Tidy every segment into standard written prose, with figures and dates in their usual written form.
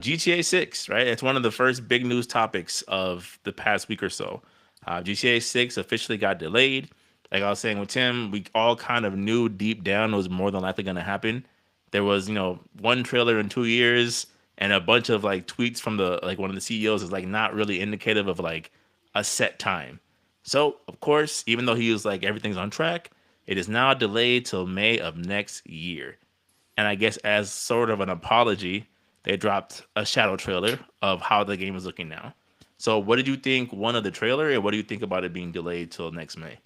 GTA 6, right? It's one of the first big news topics of the past week or so. GTA 6 officially got delayed. Like I was saying with Tim, we all kind of knew deep down it was more than likely going to happen. There was, one trailer in 2 years and a bunch of like tweets from the like one of the CEOs is like not really indicative of like a set time. So, of course, even though he was like everything's on track, it is now delayed till May of next year. And I guess as sort of an apology, they dropped a shadow trailer of how the game is looking now. So, what did you think one of the trailer, and what do you think about it being delayed till next May?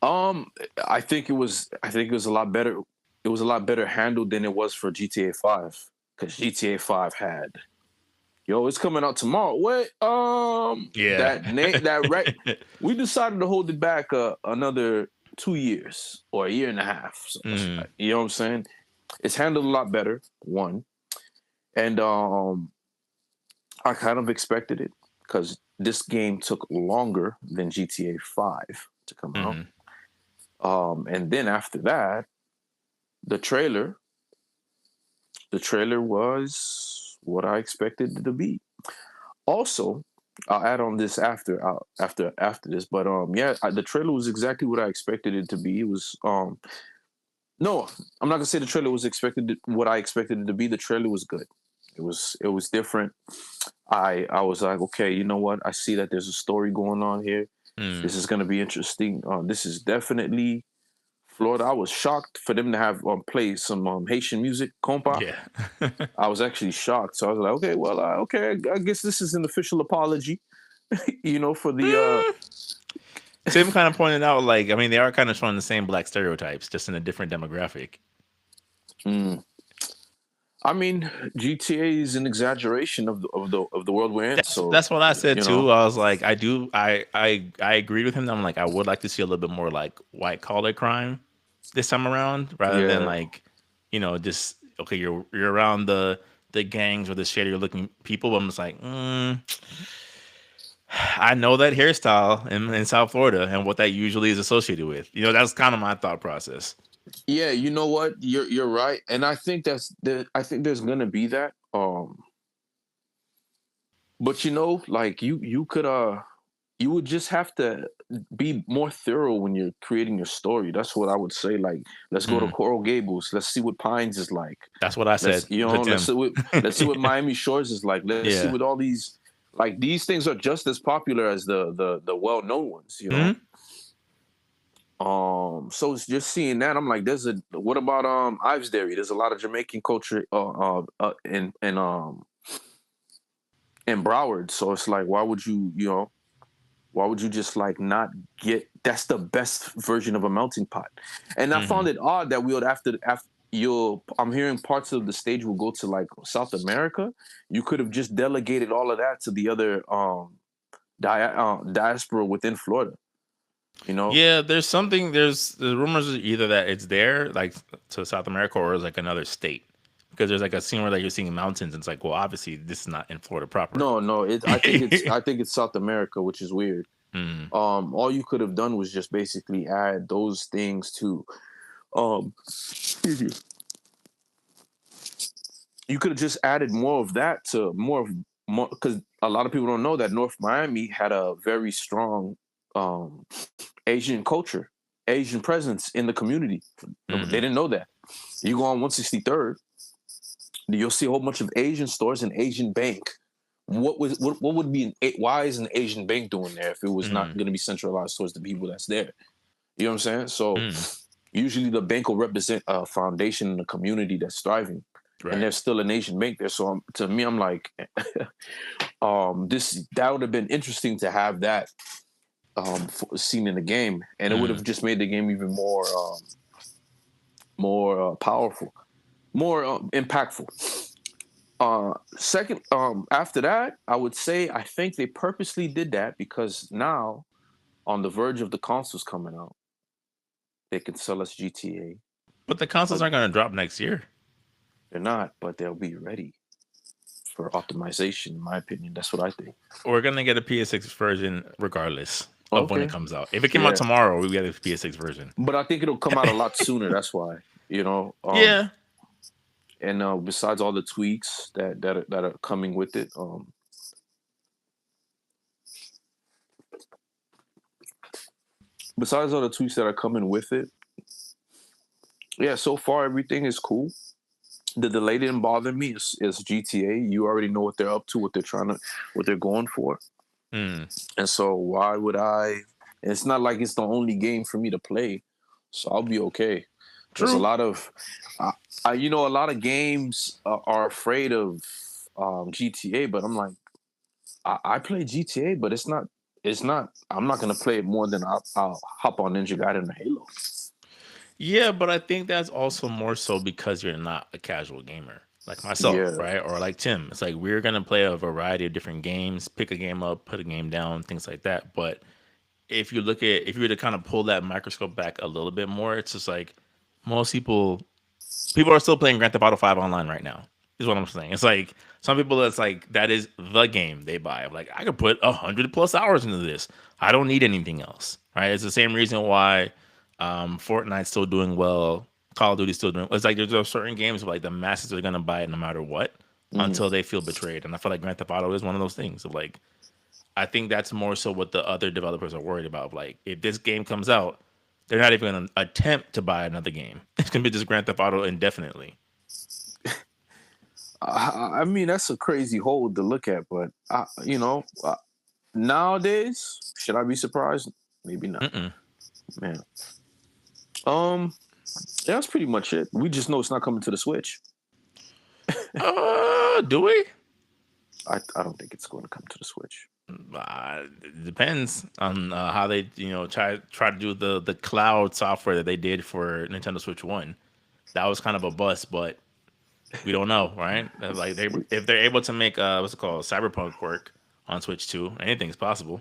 Um, I think it was a lot better. It was a lot better handled than it was for GTA 5 because GTA 5 had yo, it's coming out tomorrow. What? Yeah. That right. We decided to hold it back another 2 years or a year and a half. So, Mm, you know what I'm saying? It's handled a lot better. One, and I kind of expected it because this game took longer than GTA 5 to come out. mm, And then after that, the trailer, the trailer was what I expected it to be. Also, I'll add on this after this, but yeah, the trailer was exactly what I expected it to be. It was no, I'm not gonna say the trailer was what I expected it to be. The trailer was good. It was different. I was like, okay, you know what? I see that there's a story going on here. This mm. is gonna be interesting. This is definitely Florida. I was shocked for them to have play some Haitian music, compa. Yeah. I was actually shocked. So I was like, okay, well, okay, I guess this is an official apology, for the Tim kind of pointed out, like, I mean, they are kind of showing the same black stereotypes, just in a different demographic. mm, I mean, GTA is an exaggeration of the world we're in. So That's what I said you know, too. I was like, I agreed with him. I'm like, I would like to see a little bit more like white collar crime this time around, rather than yeah, like, just okay, you're around the gangs or the shadier looking people. But I'm just like, I know that hairstyle in South Florida and what that usually is associated with. That's kind of my thought process. yeah. You know what? You're right, and I think I think there's gonna be that. But like you could you would just have to be more thorough when you're creating your story. That's what I would say. Like, let's go to Mm, Coral Gables. Let's see what Pines is like. that's what I said with Let's Tim. see what Miami Shores is like. Let's see Yeah. what all these like these things are just as popular as the well known ones. Hmm. So it's just seeing that I'm like, what about Ives Dairy? There's a lot of Jamaican culture in Broward. So it's like, why would you just like not get that's the best version of a melting pot? And I found Hmm. it odd that we would after you'll I'm hearing parts of the stage will go to like South America. You could have just delegated all of that to the other diaspora within Florida, you know? Yeah, there's the rumors either that it's there, like to South America, or it's like another state. Because there's like a scene where like you're seeing mountains, and it's like, well, obviously this is not in Florida proper. No, I think it's South America, which is weird. Mm, All you could have done was just basically add those things to excuse me, you could have just added more of that to more because a lot of people don't know that North Miami had a very strong um, Asian culture, Asian presence in the community. They mm, didn't know that. You go on 163rd, you'll see a whole bunch of Asian stores and Asian bank. What would be why is an Asian bank doing there if it was not mm, going to be centralized towards the people that's there? You know what I'm saying? So mm. usually the bank will represent a foundation in a community that's thriving, and Right. there's still an Asian bank there. So to me, I'm like, this that would have been interesting to have that seen in the game, and it would have Mm. just made the game even more powerful, more impactful. Second, after that, I would say I think they purposely did that because now, on the verge of the consoles coming out, they can sell us GTA. But the consoles But aren't going to drop next year. they're not, but they'll be ready for optimization, in my opinion. That's what I think. We're going to get a PS6 version regardless of when it Okay. comes out. If it came out Yeah. tomorrow, we get a PS6 version. But I think it'll come out a lot sooner. That's why. You know, Yeah. And besides all the tweaks that are coming with it, besides all the tweaks that are coming with it, yeah, so far everything is cool. The delay didn't bother me. It's GTA. You already know what they're up to, what they're trying to, what they're going for, Mm, and so why would I? It's not like it's the only game for me to play, so I'll be okay. There's a true. lot of, a lot of games are afraid of GTA, but I'm like, I play GTA, but it's not. It's not. I'm not gonna play it more than I'll hop on Ninja Gaiden or Halo. Yeah, but I think that's also more so because you're not a casual gamer like myself, Yeah. right? Or like Tim. It's like we're gonna play a variety of different games, pick a game up, put a game down, things like that. But if you were to kind of pull that microscope back a little bit more, it's just like most people are still playing Grand Theft Auto 5 online right now. Is what I'm saying. It's like some people it's like that is the game they buy. I'm like I could put 100+ hours into this. I don't need anything else. Right? It's the same reason why Fortnite's still doing well. Call of Duty's still doing. It's like there's certain games where like the masses are gonna buy it no matter what Mm. until they feel betrayed. And I feel like Grand Theft Auto is one of those things. Of like I think that's more so what the other developers are worried about. Like if this game comes out, they're not even gonna attempt to buy another game. It's gonna be just Grand Theft Auto indefinitely. I mean, that's a crazy hole to look at, but nowadays, should I be surprised? Maybe not, Mm-mm. man. Um, yeah, that's pretty much it. We just know it's not coming to the Switch. Do we? I don't think it's going to come to the Switch. It depends on how they try to do the cloud software that they did for Nintendo Switch One. That was kind of a bust, but we don't know, right? Like they if they're able to make what's it called Cyberpunk work on Switch Two, anything's possible.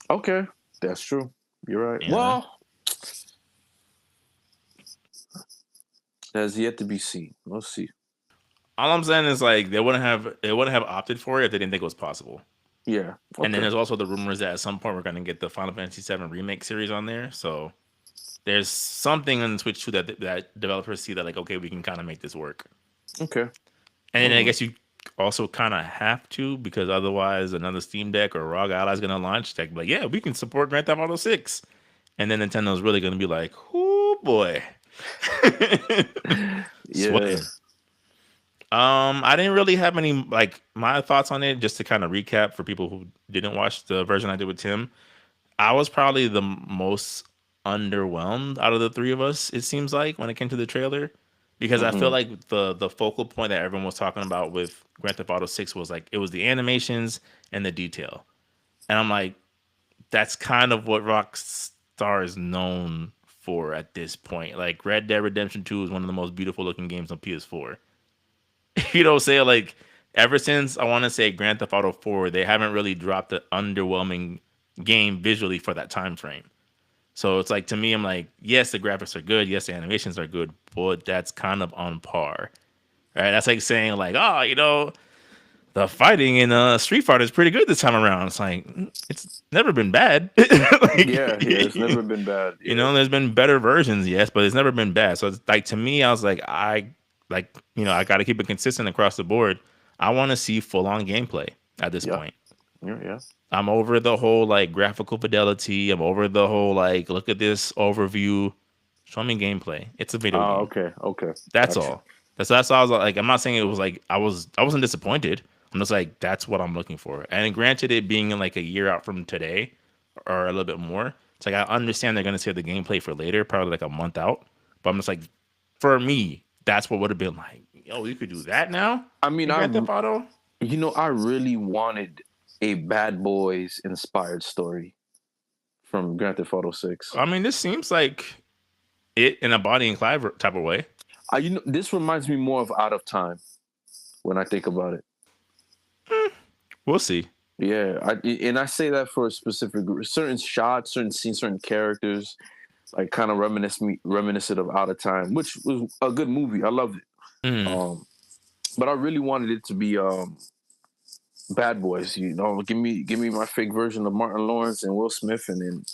Okay, that's true. You're right. You know, Well, that's yet to be seen. We'll see. all I'm saying is like they wouldn't have opted for it if they didn't think it was possible. Yeah. And then Okay. there's also the rumors that at some point we're going to get the Final Fantasy VII remake series on there. So there's something on Switch 2 that developers see that like okay we can kind of make this work. Okay. And All then I right. guess you also kind of have to because otherwise another Steam Deck or ROG Ally is going to launch. Like yeah we can support Grand Theft Auto 6. And then Nintendo's really going to be like, oh boy, Yeah. sweating. I didn't really have any like my thoughts on it. Just to kind of recap for people who didn't watch the version I did with Tim, I was probably the most underwhelmed out of the three of us. It seems like when it came to the trailer, because I feel Hmm. like the focal point that everyone was talking about with Grand Theft Auto 6 was like it was the animations and the detail, and I'm like, that's kind of what Rockstar is known for at this point. Like Red Dead Redemption 2 is one of the most beautiful looking games on PS4. You know, say like ever since I want to say Grand Theft Auto 4, they haven't really dropped an underwhelming game visually for that time frame. So it's like to me, I'm like, yes, the graphics are good, yes, the animations are good, but that's kind of on par, right? That's like saying like, oh, the fighting in Street Fighter is pretty good this time around. It's like it's never been bad. Yeah. Yeah. It's Like, never been bad. Yeah. there's been better versions, yes, but it's never been bad. So it's like to me, I was like, I got to keep it consistent across the board. I want to see full on gameplay at this Yeah. point. Yeah. Yeah. I'm over the whole like graphical fidelity. I'm over the whole like look at this overview. Show me gameplay. It's a video Oh, game. okay. Okay. That's Gotcha. all. That's all I was like. I'm not saying it was like I wasn't disappointed. I'm just like that's what I'm looking for. And granted, it being in like a year out from today or a little bit more, it's like I understand they're gonna save the gameplay for later, probably like a month out. But I'm just like, for me, that's what would have been like. Yo, you could do that now I mean, in Grand Theft Auto. I really wanted a Bad Boys inspired story from Grand Theft Auto 6. I mean, this seems like it in a Bonnie and Clyde type of way. This reminds me more of Out of Time when I think about it. We'll see. Yeah, and I say that for a specific certain shots, certain scenes, certain characters, like kind of reminiscent of Out of Time, which was a good movie. I loved it. Mm. Um, but I really wanted it to be Bad Boys. Give me my fake version of Martin Lawrence and Will Smith, and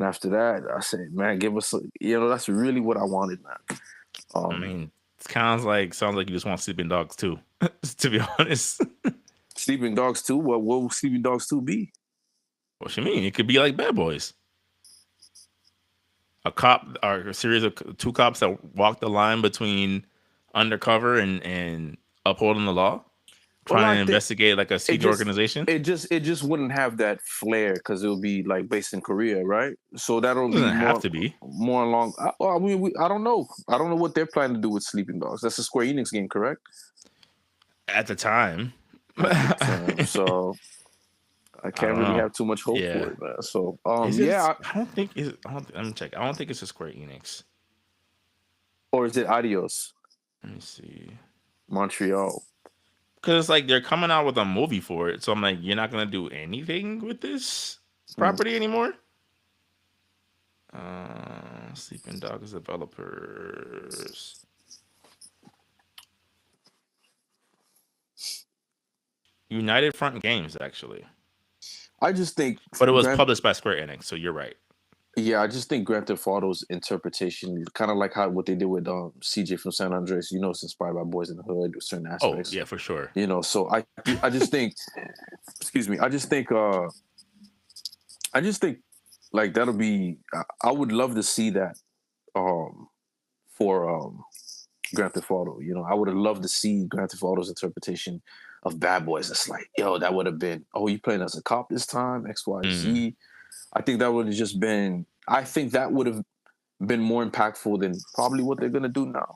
after that, I said, man, give us. That's really what I wanted, man. I Um, mean, Sounds like you just want sleeping dogs too. To be honest, Sleeping Dogs 2. What will Sleeping Dogs 2 be? what you mean? It could be like Bad Boys, a cop or a series of two cops that walk the line between undercover and upholding the law, Well, trying I to think investigate like a it secret just organization. it just wouldn't have that flair because it would be like based in Korea, right? So that'll It be doesn't have to be more along. Well, I mean, I don't know. I don't know what they're planning to do with Sleeping Dogs. That's a Square Enix game, correct? at the time. At the I time, so I can't don't really know. have too much hope for Yeah, it, man. So is it? yeah, I don't think. I don't. Let me check. I don't think it's a Square Enix. or is it Adios Let me see. Montreal? Because it's like they're coming out with a movie for it, so I'm like, you're not gonna do anything with this Hmm. property anymore. Sleeping Dogs developers, United Front Games, actually, I just think but it was Grand published by Square Enix, so you're right. Yeah, I just think Grand Theft Auto's interpretation, kind of like how what they did with CJ from San Andreas, it's inspired by Boys in the Hood with certain Oh aspects. yeah, for sure. So I just think, excuse me, I just think like that'll be. I would love to see that um for Grand Theft Auto. I would have loved to see Grand Theft Auto's interpretation of Bad Boys. It's like, yo, that would have been. Oh, you playing as a cop this time? X, Y, Mm. Z. I think that would have just been. I think that would have been more impactful than probably what they're gonna do now.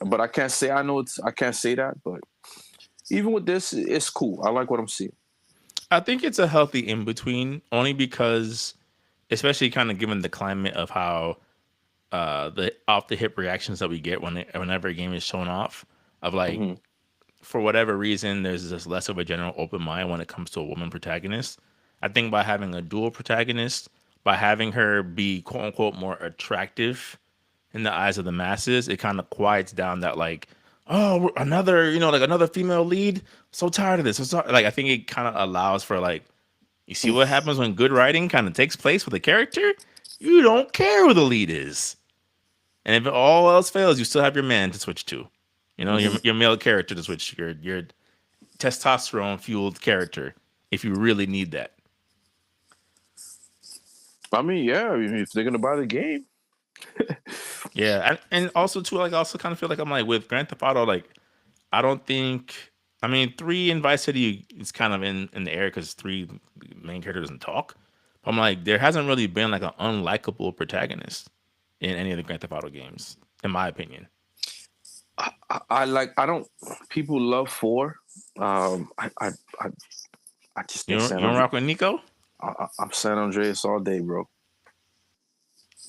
But I can't say I know it's. I can't say that. But even with this, it's cool. I like what I'm seeing. I think it's a healthy in between, only because, especially kind of given the climate of how the off the hip reactions that we get whenever a game is shown off, of like, Hmm. for whatever reason, there's just less of a general open mind when it comes to a woman protagonist. I think by having a dual protagonist, by having her be quote unquote more attractive in the eyes of the masses, it kind of quiets down that like, oh, another, like another female lead. So tired of this. Like, I think it kind of allows for like, you see what happens when good writing kind of takes place with a character. You don't care who the lead is, and if all else fails, you still have your man to switch to. Hmm. Your male character to switch to your testosterone fueled character if you really need that. I mean, yeah. I mean, if they're gonna buy the game, Yeah, and also too, like, I also kind of feel like I'm like with Grand Theft Auto, like, I don't think. I mean, three in Vice City is kind of in the air because three main character doesn't talk. But I'm like, there hasn't really been like an unlikable protagonist in any of the Grand Theft Auto games, in my opinion. I like. I don't. People love four. Um, I I I, I just think You don't rock with Nico, I'm San Andreas all day, bro.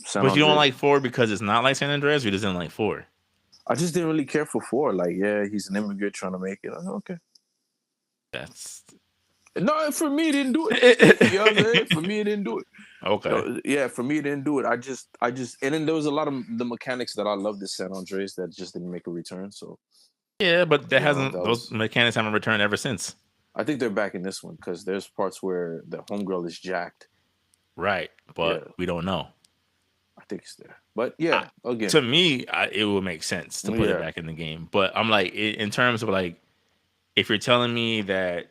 San but you don't Andreas. like four because it's not like San Andreas. You just didn't like four. I just didn't really care for four. Like, yeah, he's an immigrant trying to make it. Okay. That's No, for me, it didn't do it. You know what I'm saying? For me, it didn't do it. okay. Yeah, for me, it didn't do it. And then there was a lot of the mechanics that I loved in San Andreas that just didn't make a return. So, Yeah, but that hasn't that those was. mechanics haven't returned ever since. I think they're back in this one because there's parts where the homegirl is jacked. Right, but Yeah, we don't know. I think it's there. But I, yeah, again, to me, it would make sense to put it yeah. back in the game. But I'm like, in terms of like, if you're telling me that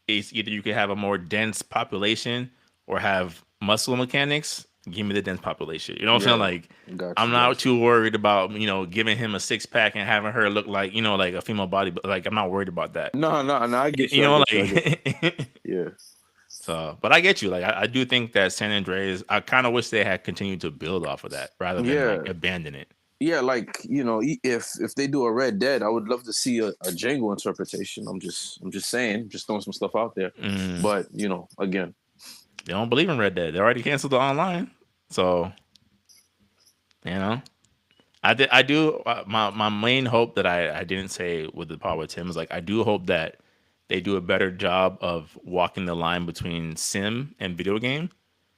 it's either you could have a more dense population or have muscle mechanics, give me the dense population. You know what I'm saying? Yeah, Like, got I'm you, not got you. too worried about giving him a six pack and having her look like like a female body, but like I'm not worried about that. No, no, no. I get You you. I know, get you. I get like. you. Yeah, So, but I get you. Like, I do think that San Andreas. I kind of wish they had continued to build off of that rather than like yeah, abandon it. yeah. Like if they do a Red Dead, I would love to see a Django interpretation. I'm just saying, just throwing some stuff out there. Mm, But again, they don't believe in Red Dead. They already canceled the online. So you know, I did. I do. My main hope that I didn't say with the part with Tim is like I do hope that they do a better job of walking the line between sim and video game,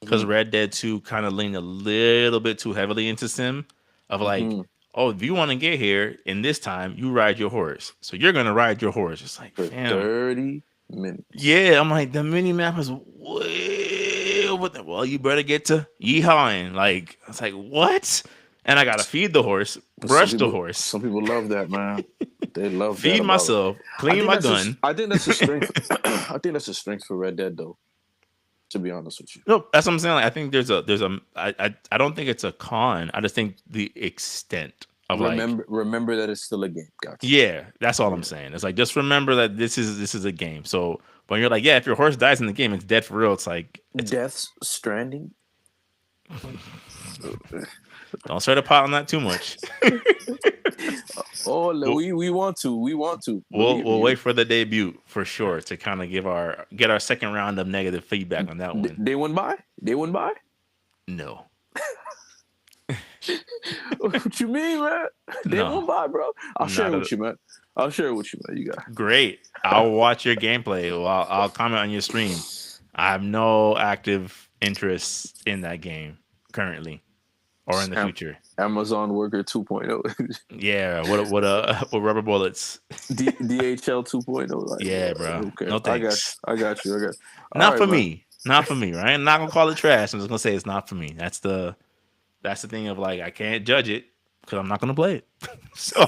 because hmm Red Dead 2 kind of leaned a little bit too heavily into sim of like, hmm oh, if you want to get here in this time, you ride your horse. So you're gonna ride your horse. It's like, for fam, 30 minutes. yeah. I'm like, the mini map is way over there. Well, you better get to yeehawing. Like, it's like, what? And I gotta feed the horse. Some brush the people, horse, some people love that, man. They love that feed about it. myself, I clean think my that's a, gun. I think that's a strength. I think that's a strength for Red Dead, though. To be honest with you, No, that's what I'm saying. Like, I think I don't think it's a con. I just think the extent of like, remember that it's still a game. Gotcha. yeah, that's all I'm Yeah. saying. It's like just remember that this is a game. So when you're like, yeah, if your horse dies in the game, it's dead for real. It's like it's Death's Stranding. don't start a pot on that too much. Oh, we'll, we want to. Believe we'll me. wait for the debut for sure to kind of get our second round of negative feedback on that one. They went by. They went by. No, What you mean, man? They no, went by, bro. I'll share not it a, with you, man. I'll share it with you, man. You got. great. I'll watch your gameplay. Well, I'll comment on your stream. I have no active interest in that game currently or in the Am- future. Amazon Worker 2.0. Yeah, what rubber bullets? DHL 2.0. Like, Yeah, bro. okay, No I got you. thanks. I got you. I got. All Not right, for man. me. Not for me, right? I'm not gonna call it trash. I'm just gonna say it's not for me. That's the thing of like I can't judge it because I'm not gonna play it. So